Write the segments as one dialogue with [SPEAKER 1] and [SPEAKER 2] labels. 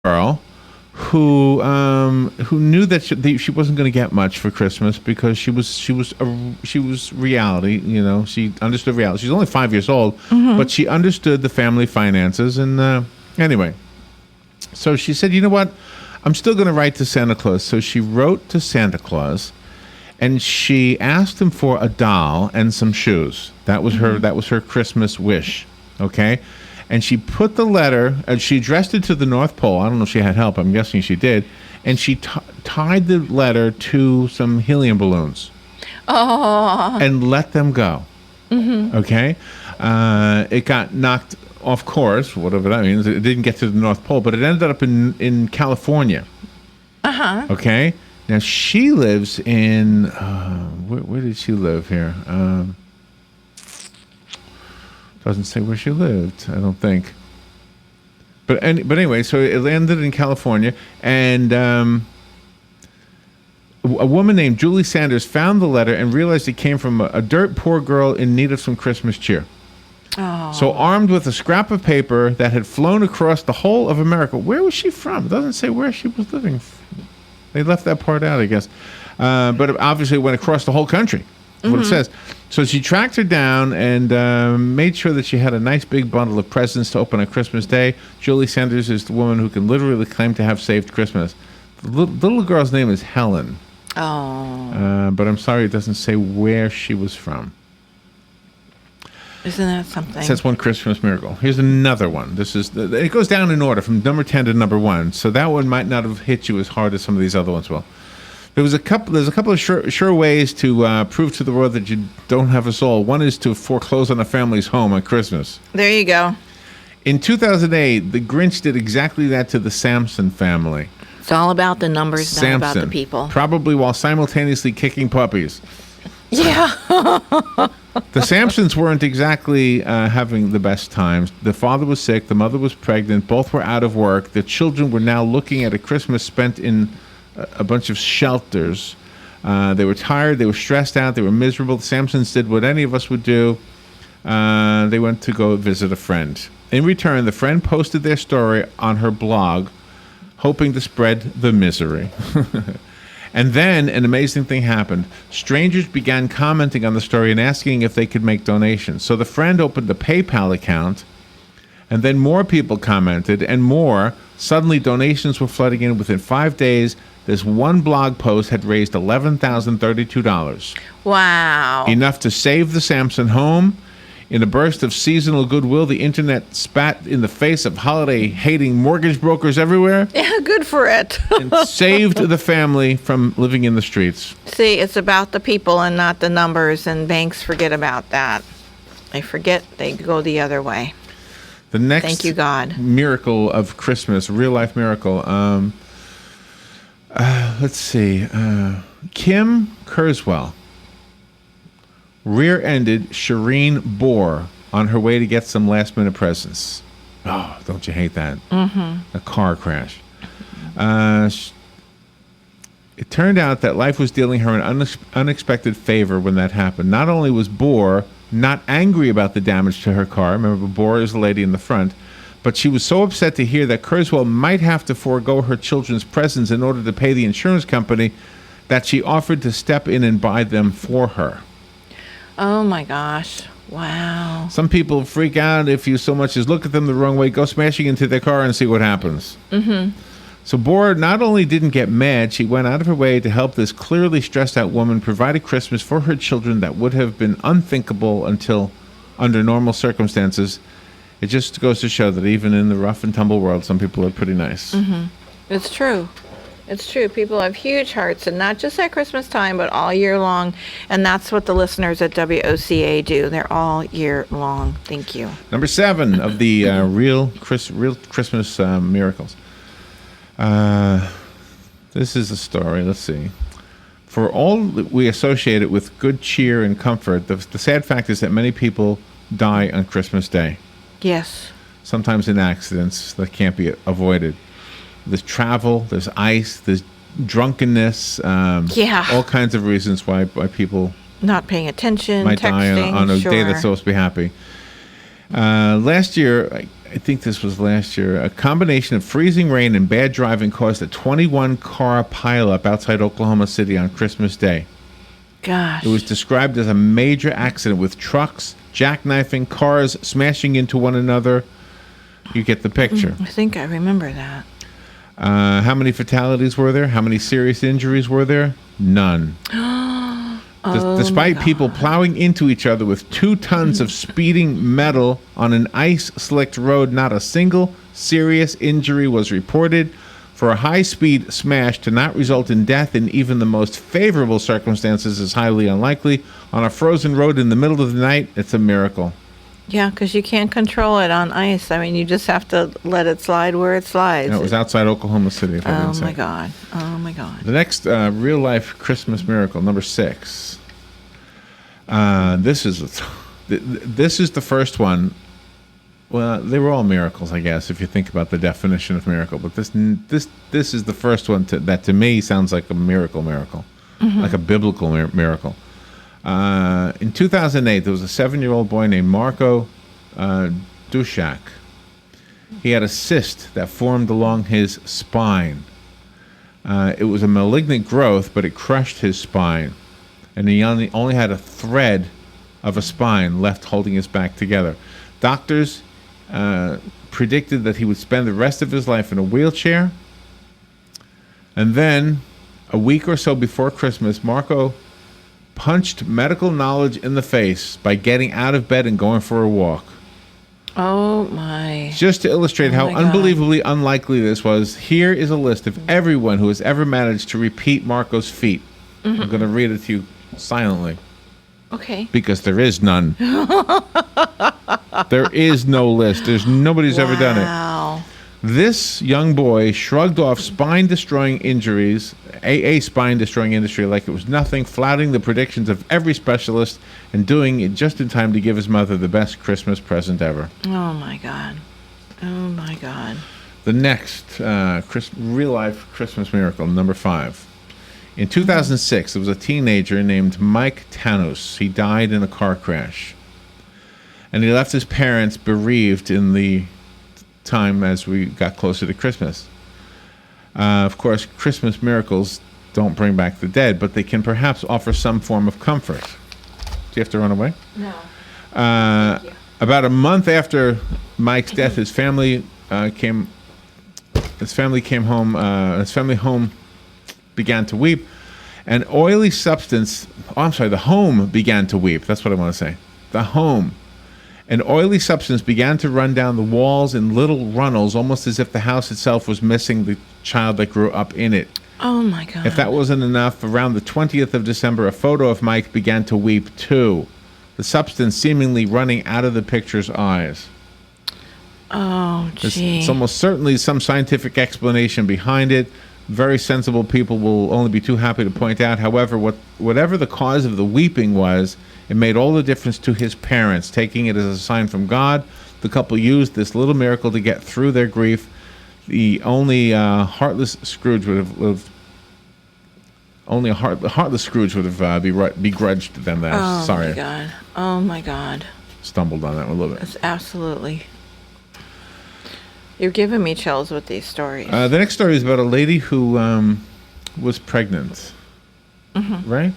[SPEAKER 1] girl who knew that she wasn't going to get much for Christmas because she was reality. You know, she understood reality. She's only 5 years old, but she understood the family finances. And anyway, so she said, "You know what? I'm still going to write to Santa Claus." So she wrote to Santa Claus, and she asked him for a doll and some shoes. That was her Christmas wish. Okay. And she put the letter, and she addressed it to the North Pole. I don't know if she had help. I'm guessing she did. And she tied the letter to some helium balloons.
[SPEAKER 2] Oh.
[SPEAKER 1] And let them go. Okay? It got knocked off course, whatever that means. It didn't get to the North Pole, but it ended up in California. Okay? Now, she lives in... where did she live here? Doesn't say where she lived, I don't think. But anyway, so it landed in California, and a woman named Julie Sanders found the letter and realized it came from a dirt poor girl in need of some Christmas cheer.
[SPEAKER 2] Oh.
[SPEAKER 1] So armed with a scrap of paper that had flown across the whole of America. Where was she from? It doesn't say where she was living. They left that part out, I guess. But obviously it went across the whole country. What it says. So she tracked her down and made sure that she had a nice big bundle of presents to open on Christmas Day. Julie Sanders is the woman who can literally claim to have saved Christmas. The little girl's name is Helen.
[SPEAKER 2] Oh.
[SPEAKER 1] But I'm sorry, it doesn't say where she was from.
[SPEAKER 2] Isn't that something?
[SPEAKER 1] It says one Christmas miracle. Here's another one. It goes down in order from number 10 to number 1. So that one might not have hit you as hard as some of these other ones will. There's a couple of sure ways to prove to the world that you don't have a soul. One is to foreclose on a family's home on Christmas.
[SPEAKER 2] There you go.
[SPEAKER 1] In 2008, the Grinch did exactly that to the Sampson family.
[SPEAKER 2] It's all about the numbers, not about the people.
[SPEAKER 1] Probably while simultaneously kicking puppies.
[SPEAKER 2] Yeah.
[SPEAKER 1] The Sampsons weren't exactly having the best times. The father was sick. The mother was pregnant. Both were out of work. The children were now looking at a Christmas spent in a bunch of shelters. They were tired. They were stressed out. They were miserable. The Sampsons did what any of us would do. They went to go visit a friend. In return, the friend posted their story on her blog, hoping to spread the misery. And then an amazing thing happened. Strangers began commenting on the story and asking if they could make donations. So the friend opened a PayPal account, and then more people commented, and more. Suddenly, donations were flooding in. Within 5 days, this one blog post had raised $11,032.
[SPEAKER 2] Wow.
[SPEAKER 1] Enough to save the Sampson home. In a burst of seasonal goodwill, the internet spat in the face of holiday-hating mortgage brokers everywhere.
[SPEAKER 2] Yeah, good for it.
[SPEAKER 1] And saved the family from living in the streets.
[SPEAKER 2] See, it's about the people and not the numbers, and banks forget about that. They forget. They go the other way.
[SPEAKER 1] The next
[SPEAKER 2] Thank you, God.
[SPEAKER 1] miracle of Christmas, real-life miracle. Let's see. Kim Kurzweil rear-ended Shireen Bohr on her way to get some last-minute presents. Oh, don't you hate that? A car crash. It turned out that life was dealing her an unexpected favor when that happened. Not only was Bohr not angry about the damage to her car, remember Bohr is the lady in the front, but she was so upset to hear that Kurzweil might have to forego her children's presents in order to pay the insurance company that she offered to step in and buy them for her.
[SPEAKER 2] Oh, my gosh. Wow.
[SPEAKER 1] Some people freak out if you so much as look at them the wrong way. Go smashing into their car and see what happens. So Bohr not only didn't get mad, she went out of her way to help this clearly stressed out woman provide a Christmas for her children that would have been unthinkable under normal circumstances. It just goes to show that even in the rough and tumble world, some people are pretty nice.
[SPEAKER 2] It's true. It's true. People have huge hearts, and not just at Christmas time, but all year long. And that's what the listeners at WOCA do. They're all year long. Thank you.
[SPEAKER 1] Number 7 of the real Christmas miracles. This is a story. Let's see. For all that we associate it with good cheer and comfort, the sad fact is that many people die on Christmas Day.
[SPEAKER 2] Yes.
[SPEAKER 1] Sometimes in accidents that can't be avoided. There's travel, there's ice, there's drunkenness, all kinds of reasons why people
[SPEAKER 2] not paying attention,
[SPEAKER 1] might
[SPEAKER 2] texting,
[SPEAKER 1] die on a day that's supposed to be happy. Last year, I think this was last year. A combination of freezing rain and bad driving caused a 21-car pileup outside Oklahoma City on Christmas Day.
[SPEAKER 2] Gosh.
[SPEAKER 1] It was described as a major accident with trucks jackknifing, cars smashing into one another. You get the picture.
[SPEAKER 2] I think I remember that.
[SPEAKER 1] How many fatalities were there? How many serious injuries were there? None. Despite people plowing into each other with 2 tons of speeding metal on an ice-slicked road, not a single serious injury was reported. For a high-speed smash to not result in death in even the most favorable circumstances is highly unlikely. On a frozen road in the middle of the night, it's a miracle.
[SPEAKER 2] Yeah, because you can't control it on ice. I mean, you just have to let it slide where it slides.
[SPEAKER 1] And it was outside Oklahoma City. If I didn't
[SPEAKER 2] Oh
[SPEAKER 1] say.
[SPEAKER 2] my God. Oh my God.
[SPEAKER 1] The next real-life Christmas miracle, number 6. This is the first one. Well, they were all miracles, I guess, if you think about the definition of miracle. But this is the first one that to me sounds like a miracle, like a biblical miracle. In 2008, there was a 7-year-old boy named Marco Dushak. He had a cyst that formed along his spine. It was a malignant growth, but it crushed his spine. And he only had a thread of a spine left holding his back together. Doctors predicted that he would spend the rest of his life in a wheelchair. And then, a week or so before Christmas, Marco punched medical knowledge in the face by getting out of bed and going for a walk.
[SPEAKER 2] Oh my.
[SPEAKER 1] Just to illustrate how
[SPEAKER 2] my God.
[SPEAKER 1] unbelievably unlikely this was, here is a list of everyone who has ever managed to repeat Marco's feat. I'm going to read it to you silently.
[SPEAKER 2] Okay.
[SPEAKER 1] Because there is none. There is no list. There's nobody's ever done it.
[SPEAKER 2] Wow.
[SPEAKER 1] This young boy shrugged off spine-destroying injuries, a spine-destroying industry like it was nothing, flouting the predictions of every specialist and doing it just in time to give his mother the best Christmas present ever.
[SPEAKER 2] Oh my God. Oh my God.
[SPEAKER 1] The next real-life Christmas miracle, number 5. In 2006, there was a teenager named Mike Tanus. He died in a car crash. And he left his parents bereaved in the time as we got closer to Christmas. Of course, Christmas miracles don't bring back the dead, but they can perhaps offer some form of comfort. Do you have to run away?
[SPEAKER 2] No.
[SPEAKER 1] Thank you. About a month after Mike's death, his family came home. His family home began to weep. An oily substance. The home began to weep. That's what I want to say. The home. An oily substance began to run down the walls in little runnels, almost as if the house itself was missing the child that grew up in it.
[SPEAKER 2] Oh my God.
[SPEAKER 1] If that wasn't enough, around the 20th of December, a photo of Mike began to weep too. The substance seemingly running out of the picture's eyes.
[SPEAKER 2] Oh, gee.
[SPEAKER 1] It's almost certainly some scientific explanation behind it. Very sensible people will only be too happy to point out. However, whatever the cause of the weeping was, it made all the difference to his parents. Taking it as a sign from God, the couple used this little miracle to get through their grief. The only heartless Scrooge would have begrudged them that.
[SPEAKER 2] Oh
[SPEAKER 1] Sorry,
[SPEAKER 2] my God. Oh my God.
[SPEAKER 1] stumbled on that one a little bit.
[SPEAKER 2] It's absolutely. You're giving me chills with these stories.
[SPEAKER 1] The next story is about a lady who was pregnant. Right?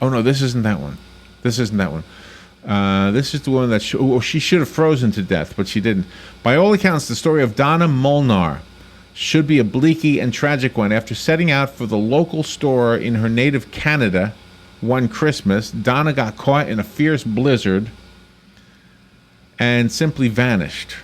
[SPEAKER 1] Oh no, this isn't that one. This is the one that she should have frozen to death, but she didn't. By all accounts, the story of Donna Molnar should be a bleaky and tragic one. After setting out for the local store in her native Canada one Christmas, Donna got caught in a fierce blizzard and simply vanished.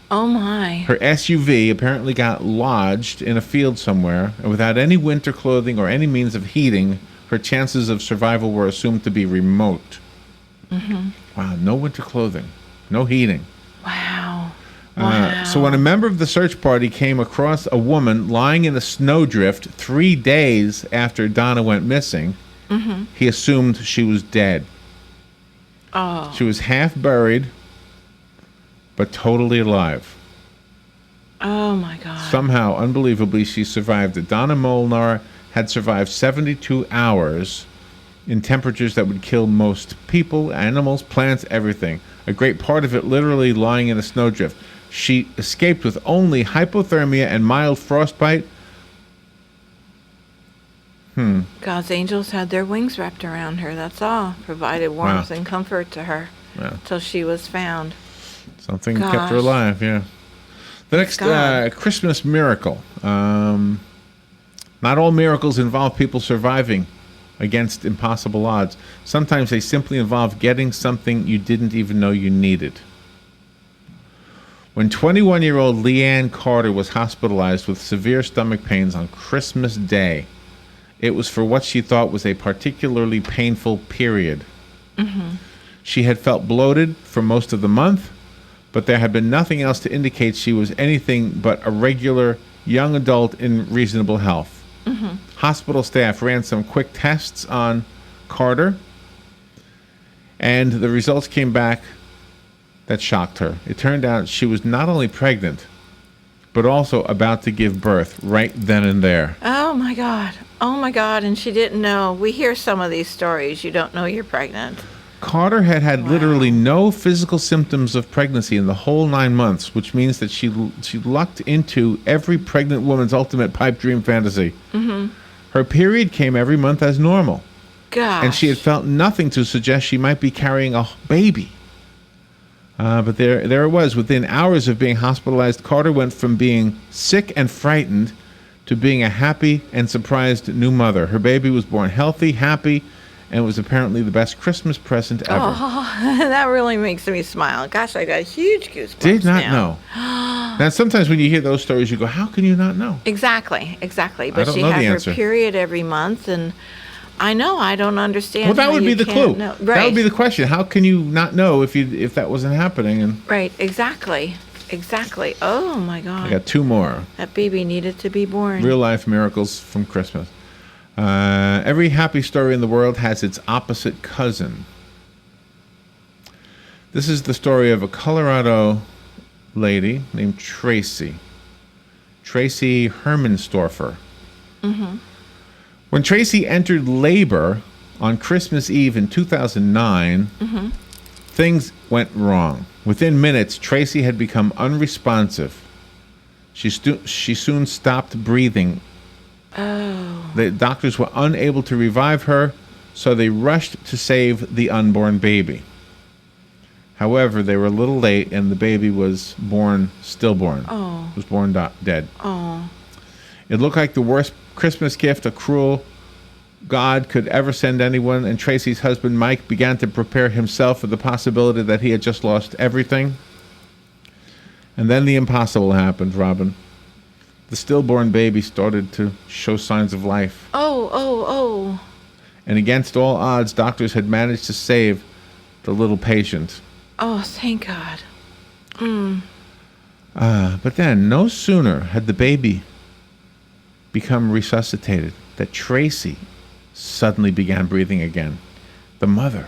[SPEAKER 2] Oh my.
[SPEAKER 1] Her SUV apparently got lodged in a field somewhere, and without any winter clothing or any means of heating, her chances of survival were assumed to be remote. Wow, no winter clothing, no heating.
[SPEAKER 2] Wow. Wow.
[SPEAKER 1] So when a member of the search party came across a woman lying in a snowdrift 3 days after Donna went missing, he assumed she was dead.
[SPEAKER 2] Oh.
[SPEAKER 1] She was half buried, but totally alive.
[SPEAKER 2] Oh my God.
[SPEAKER 1] Somehow, unbelievably, she survived. Donna Molnar had survived 72 hours in temperatures that would kill most people, animals, plants, everything. A great part of it literally lying in a snowdrift. She escaped with only hypothermia and mild frostbite.
[SPEAKER 2] God's angels had their wings wrapped around her, that's all. Provided warmth and comfort to her
[SPEAKER 1] Wow.
[SPEAKER 2] till she was found.
[SPEAKER 1] Something kept her alive, yeah. The next Christmas miracle. Not all miracles involve people surviving against impossible odds. Sometimes they simply involve getting something you didn't even know you needed. When 21-year-old Leanne Carter was hospitalized with severe stomach pains on Christmas Day, it was for what she thought was a particularly painful period. She had felt bloated for most of the month, but there had been nothing else to indicate she was anything but a regular young adult in reasonable health. Hospital staff ran some quick tests on Carter, and the results came back that shocked her. It turned out she was not only pregnant, but also about to give birth right then and there.
[SPEAKER 2] Oh my God. Oh my God. And she didn't know. We hear some of these stories. You don't know you're pregnant.
[SPEAKER 1] Carter had literally no physical symptoms of pregnancy in the whole 9 months, which means that she lucked into every pregnant woman's ultimate pipe dream fantasy. Her period came every month as normal,
[SPEAKER 2] Gosh.
[SPEAKER 1] and she had felt nothing to suggest she might be carrying a baby. But there it was. Within hours of being hospitalized, Carter went from being sick and frightened to being a happy and surprised new mother. Her baby was born healthy, happy, and was apparently the best Christmas present ever.
[SPEAKER 2] Oh, that really makes me smile. Gosh, I got huge goosebumps.
[SPEAKER 1] Did not
[SPEAKER 2] now.
[SPEAKER 1] know. Now, sometimes when you hear those stories, you go, how can you not know?
[SPEAKER 2] Exactly. But
[SPEAKER 1] don't
[SPEAKER 2] she
[SPEAKER 1] know
[SPEAKER 2] had
[SPEAKER 1] the
[SPEAKER 2] her
[SPEAKER 1] answer.
[SPEAKER 2] period every month, and I don't understand.
[SPEAKER 1] Well, that
[SPEAKER 2] how
[SPEAKER 1] would
[SPEAKER 2] you
[SPEAKER 1] be the
[SPEAKER 2] can't
[SPEAKER 1] clue.
[SPEAKER 2] know.
[SPEAKER 1] That
[SPEAKER 2] Right.
[SPEAKER 1] would be the question. How can you not know if that wasn't happening? And
[SPEAKER 2] Right. Exactly. Oh my God.
[SPEAKER 1] I got two more.
[SPEAKER 2] That baby needed to be born.
[SPEAKER 1] Real life miracles from Christmas. Every happy story in the world has its opposite cousin. This is the story of a Colorado lady named Tracy Hermansdorfer. When Tracy entered labor on Christmas Eve in 2009, things went wrong. Within minutes, Tracy had become unresponsive. She soon stopped breathing. The doctors were unable to revive her, so they rushed to save the unborn baby. However, they were a little late, and the baby was stillborn.
[SPEAKER 2] Oh.
[SPEAKER 1] Was born dead.
[SPEAKER 2] Oh.
[SPEAKER 1] It looked like the worst Christmas gift a cruel God could ever send anyone, and Tracy's husband, Mike, began to prepare himself for the possibility that he had just lost everything. And then the impossible happened, Robin. The stillborn baby started to show signs of life.
[SPEAKER 2] Oh.
[SPEAKER 1] And against all odds, doctors had managed to save the little patient.
[SPEAKER 2] Oh, thank God.
[SPEAKER 1] But then, no sooner had the baby become resuscitated that Tracy suddenly began breathing again. The mother.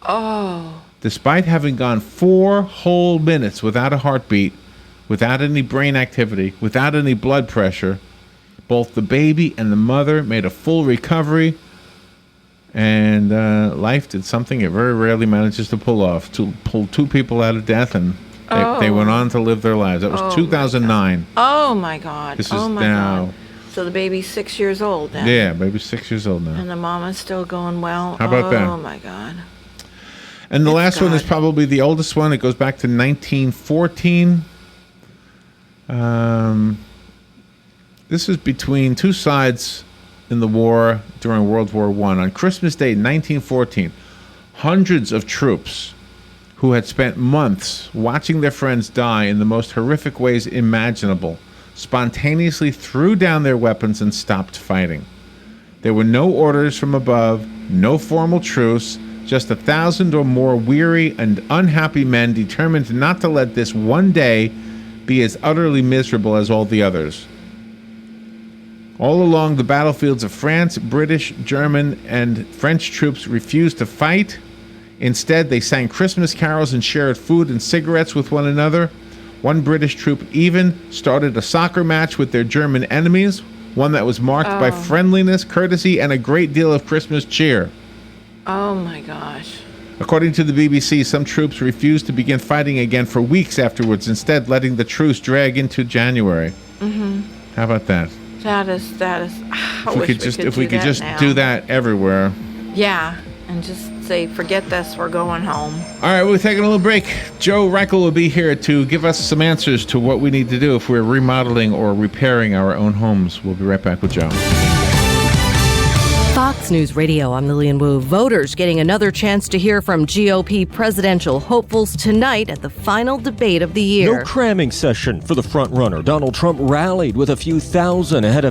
[SPEAKER 2] Oh.
[SPEAKER 1] Despite having gone 4 whole minutes without a heartbeat, without any brain activity, without any blood pressure, both the baby and the mother made a full recovery, and life did something it very rarely manages to pull off, to pull 2 people out of death, and they went on to live their lives. That was 2009.
[SPEAKER 2] Oh my God.
[SPEAKER 1] This is
[SPEAKER 2] oh my
[SPEAKER 1] now.
[SPEAKER 2] God. So the baby's 6 years old now.
[SPEAKER 1] Yeah, baby's 6 years old now.
[SPEAKER 2] And the mama's still going well.
[SPEAKER 1] How about that?
[SPEAKER 2] Oh my God.
[SPEAKER 1] And the
[SPEAKER 2] It's
[SPEAKER 1] last one is
[SPEAKER 2] God.
[SPEAKER 1] probably the oldest one. It goes back to 1914. This is between two sides in the war during World War I. On Christmas Day, 1914, hundreds of troops who had spent months watching their friends die in the most horrific ways imaginable spontaneously threw down their weapons and stopped fighting. There were no orders from above, no formal truce, just 1,000 or more weary and unhappy men determined not to let this one day be as utterly miserable as all the others. All along the battlefields of France, British, German, and French troops refused to fight. Instead, they sang Christmas carols and shared food and cigarettes with one another. One British troop even started a soccer match with their German enemies, one that was marked by friendliness, courtesy, and a great deal of Christmas cheer.
[SPEAKER 2] Oh my gosh.
[SPEAKER 1] According to the BBC, some troops refused to begin fighting again for weeks afterwards, instead letting the truce drag into January. How about that?
[SPEAKER 2] That is. I
[SPEAKER 1] If we
[SPEAKER 2] wish
[SPEAKER 1] could just
[SPEAKER 2] now.
[SPEAKER 1] do that everywhere.
[SPEAKER 2] Yeah, and just say, forget this, we're going home.
[SPEAKER 1] All right, we're taking a little break. Joe Reichel will be here to give us some answers to what we need to do if we're remodeling or repairing our own homes. We'll be right back with Joe.
[SPEAKER 3] Fox News Radio, I'm Lillian Wu. Voters getting another chance to hear from GOP presidential hopefuls tonight at the final debate of the year.
[SPEAKER 4] No cramming session for the frontrunner. Donald Trump rallied with a few thousand ahead of